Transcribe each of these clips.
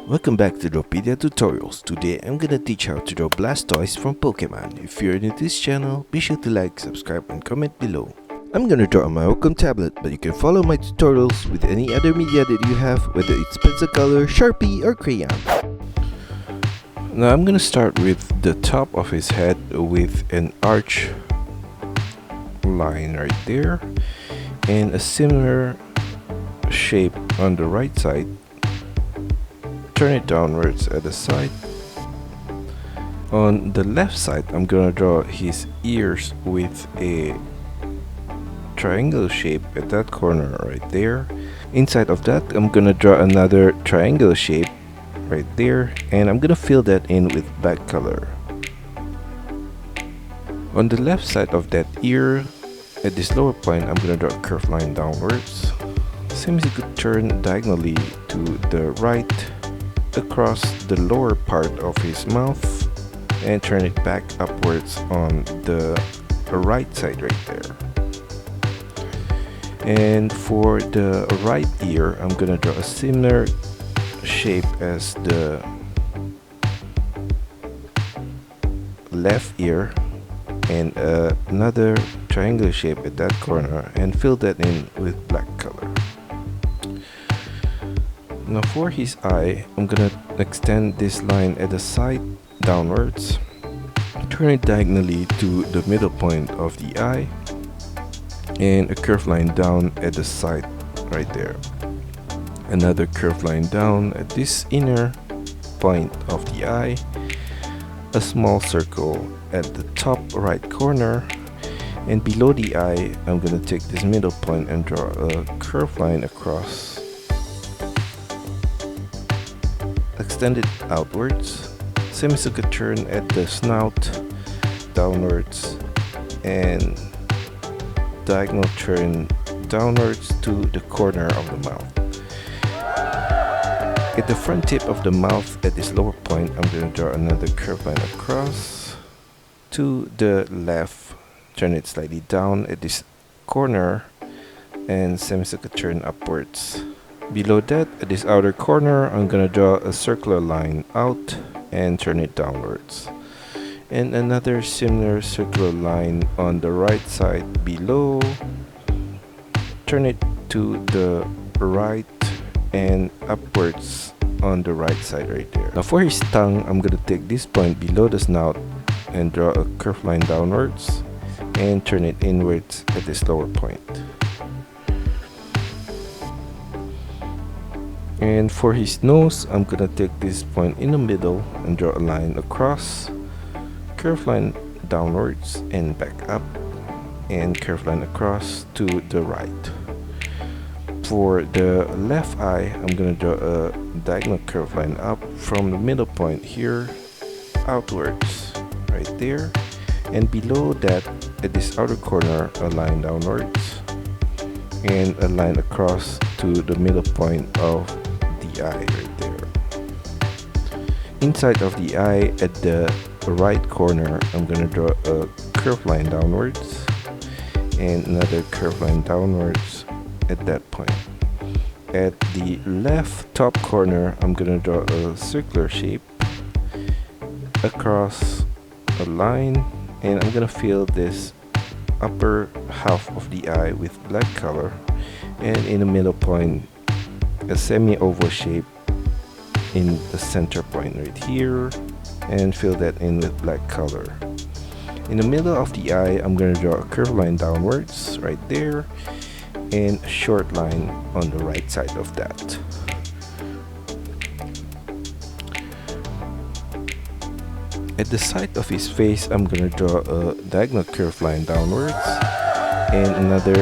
Welcome back to Drawpedia tutorials. Today I'm gonna teach how to draw Blastoise from Pokemon. If you're new to this channel, be sure to like, subscribe and comment below. I'm gonna draw on my Wacom tablet, but you can follow my tutorials with any other media that you have, whether it's pencil color, Sharpie or crayon. Now I'm gonna start with the top of his head with an arch line right there and a similar shape on the right side. Turn it downwards at the side. On the left side, I'm gonna draw his ears with a triangle shape at that corner right there. Inside of that, I'm gonna draw another triangle shape right there, and I'm gonna fill that in with black color. On the left side of that ear, at this lower point, I'm gonna draw a curved line downwards. Same as you could turn diagonally to the right across the lower part of his mouth and turn it back upwards on the right side right there. And for the right ear, I'm gonna draw a similar shape as the left ear and another triangle shape at that corner and fill that in with black color. Now for his eye, I'm gonna extend this line at the side downwards, turn it diagonally to the middle point of the eye, and a curved line down at the side right there. Another curved line down at this inner point of the eye, a small circle at the top right corner, and below the eye, I'm gonna take this middle point and draw a curved line across. Extend it outwards, same as you could turn at the snout downwards and diagonal turn downwards to the corner of the mouth. At the front tip of the mouth at this lower point, I'm going to draw another curved line across to the left, turn it slightly down at this corner and same as you could turn upwards. Below that, at this outer corner, I'm gonna draw a circular line out and turn it downwards. And another similar circular line on the right side below. Turn it to the right and upwards on the right side right there. Now for his tongue, I'm gonna take this point below the snout and draw a curved line downwards and turn it inwards at this lower point. And for his nose, I'm gonna take this point in the middle and draw a line across, curved line downwards and back up, and curved line across to the right. For the left eye, I'm gonna draw a diagonal curved line up from the middle point here, outwards, right there. And below that, at this outer corner, a line downwards, and a line across to the middle point of the eye right there. Inside of the eye at the right corner, I'm gonna draw a curved line downwards and another curved line downwards at that point. At the left top corner, I'm gonna draw a circular shape across a line, and I'm gonna fill this upper half of the eye with black color, and in the middle point a semi-oval shape in the center point right here and fill that in with black color. In the middle of the eye, I'm going to draw a curved line downwards right there and a short line on the right side of that. At the side of his face, I'm going to draw a diagonal curved line downwards and another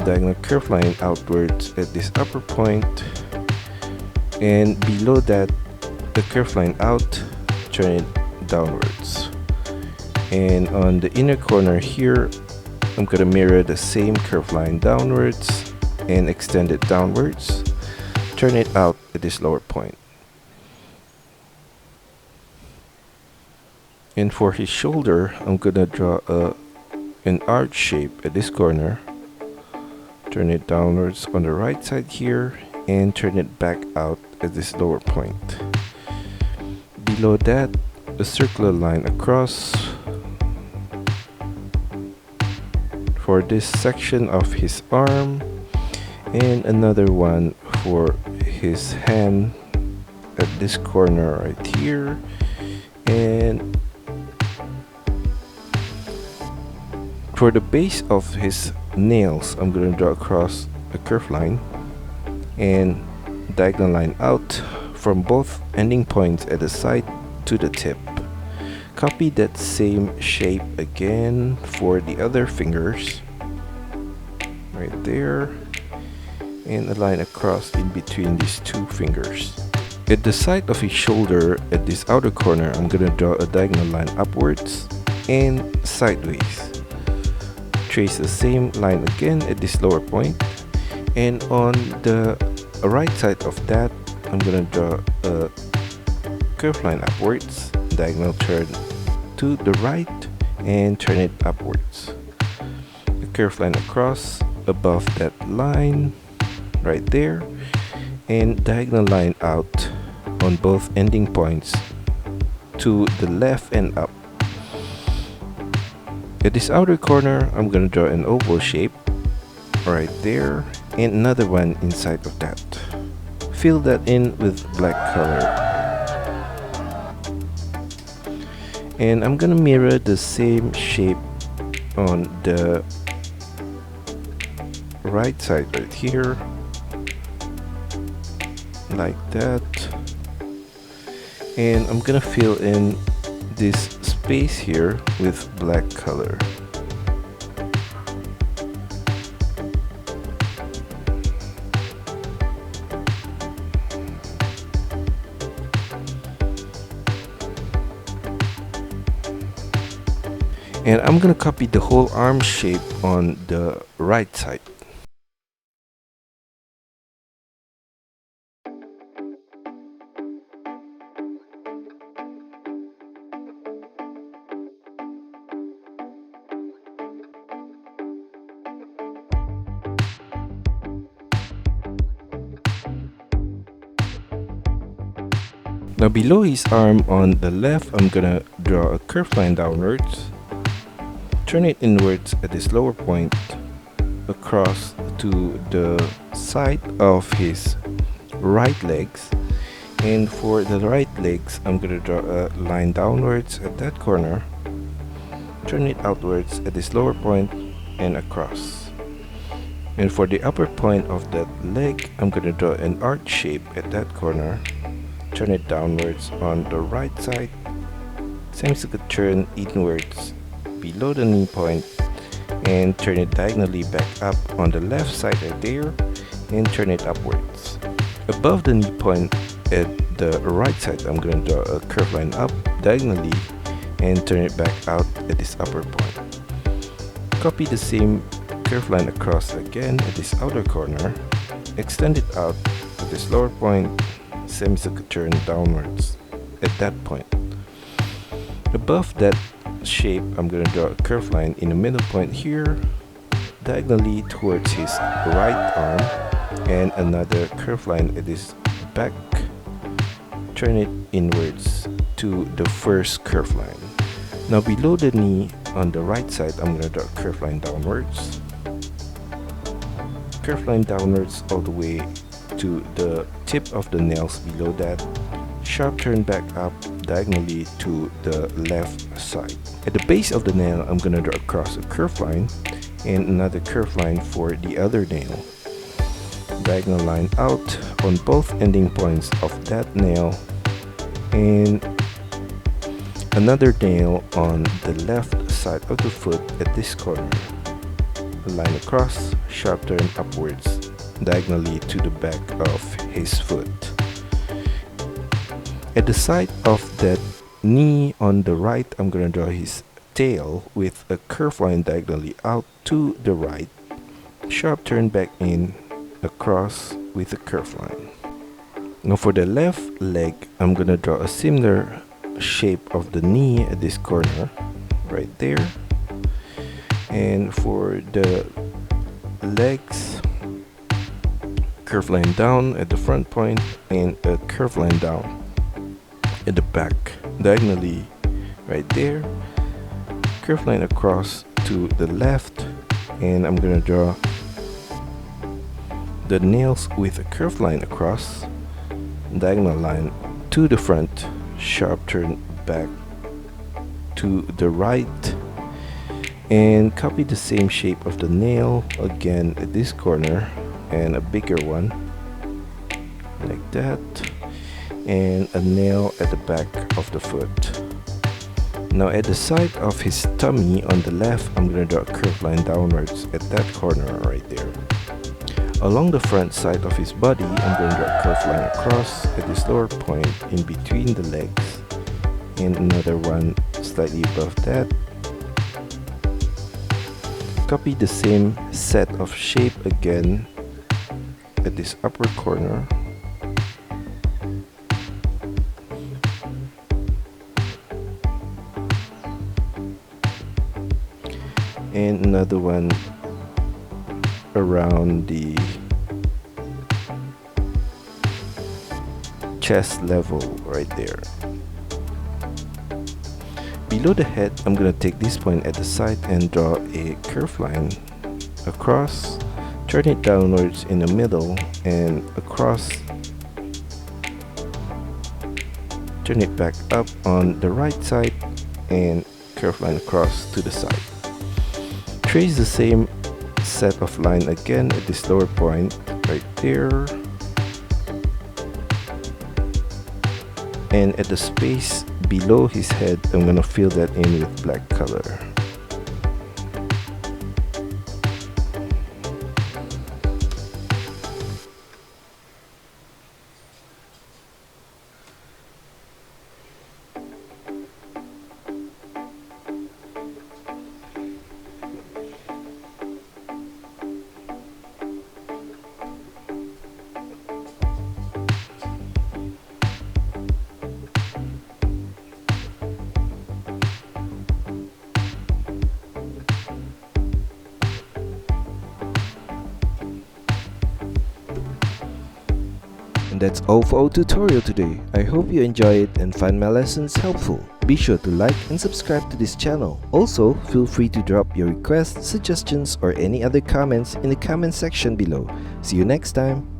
diagonal curved line outwards at this upper point, and below that the curved line out, turn it downwards. And on the inner corner here, I'm gonna mirror the same curved line downwards and extend it downwards, turn it out at this lower point. And for his shoulder, I'm gonna draw an arch shape at this corner, turn it downwards on the right side here and turn it back out at this lower point. Below that, a circular line across for this section of his arm, and another one for his hand at this corner right here. And for the base of his nails, I'm going to draw across a curved line and diagonal line out from both ending points at the side to the tip. Copy that same shape again for the other fingers right there, and a line across in between these two fingers. At the side of his shoulder, at this outer corner, I'm gonna draw a diagonal line upwards and sideways. Trace the same line again at this lower point, and on the right side of that, I'm gonna draw a curved line upwards, diagonal turn to the right and turn it upwards. A curved line across above that line right there, and diagonal line out on both ending points to the left and up. At this outer corner, I'm gonna draw an oval shape right there, and another one inside of that. Fill that in with black color. And I'm gonna mirror the same shape on the right side right here, like that. And I'm gonna fill in this space here with black color. And I'm gonna copy the whole arm shape on the right side. Now below his arm on the left, I'm gonna draw a curved line downwards, turn it inwards at this lower point across to the side of his right legs. And for the right legs, I'm gonna draw a line downwards at that corner, turn it outwards at this lower point and across. And for the upper point of that leg, I'm gonna draw an arch shape at that corner, turn it downwards on the right side, semicircular turn inwards below the knee point, and turn it diagonally back up on the left side right there, and turn it upwards. Above the knee point at the right side, I'm going to draw a curved line up diagonally and turn it back out at this upper point. Copy the same curved line across again at this outer corner, extend it out at this lower point, semicircular turn downwards at that point. Above that shape, I'm going to draw a curved line in the middle point here, diagonally towards his right arm, and another curved line at his back, turn it inwards to the first curved line. Now below the knee on the right side, I'm going to draw a curved line downwards, all the way to the tip of the nails below that, sharp turn back up diagonally to the left side. At the base of the nail, I'm going to draw across a curved line and another curved line for the other nail. Diagonal line out on both ending points of that nail, and another nail on the left side of the foot at this corner. A line across, sharp turn upwards diagonally to the back of his foot. At the side of that knee on the right, I'm going to draw his tail with a curved line diagonally out to the right, sharp turn back in, across with a curved line. Now for the left leg, I'm going to draw a similar shape of the knee at this corner right there. And for the legs, curved line down at the front point and a curved line down at the back diagonally right there. Curved line across to the left, and I'm gonna draw the nails with a curved line across, diagonal line to the front, sharp turn back to the right, and copy the same shape of the nail again at this corner and a bigger one like that, and a nail at the back of the foot. Now at the side of his tummy on the left, I'm gonna draw a curved line downwards at that corner right there. Along the front side of his body, I'm going to draw a curved line across at this lower point in between the legs, and another one slightly above that. Copy the same set of shape again at this upper corner. And another one around the chest level right there. Below the head, I'm gonna take this point at the side and draw a curved line across, turn it downwards in the middle and across, turn it back up on the right side and curved line across to the side. Trace the same set of line again at this lower point right there, and at the space below his head, I'm gonna fill that in with black color. And that's all for our tutorial today. I hope you enjoy it and find my lessons helpful. Be sure to like and subscribe to this channel. Also, feel free to drop your requests, suggestions, or any other comments in the comment section below. See you next time.